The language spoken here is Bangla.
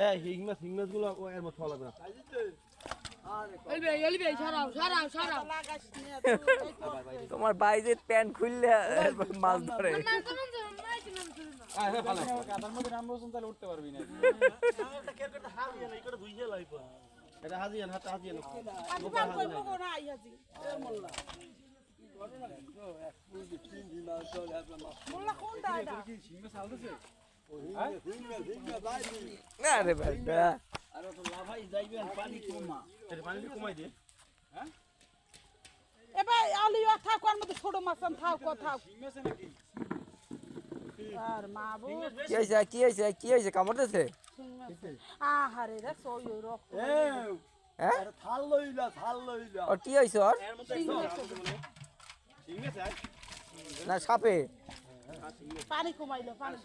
এই হিংমাছ গুলো এর মধ্যে লাগবে না তোমার বাইরে প্যান্ট খুললে মাছ ধরে উঠতে পারবি না এটা হাজিয়ান হাতে হাজিয়ান আরে বেটা আরে তো লাভাই যাইবেন পানি কমা এটা পানি কমাই দে হ্যাঁ এবার আলিয়া থাক আর মধ্যে ছোট মাছ থাক থাক সিংমাছে নাকি আর মাবু কি হয়েছে কামড়তেছে আহারে রে সই রক হ্যাঁ থাল লইলা ওর কি হয়েছে ওর না সাপে পানি কমাইলো পানি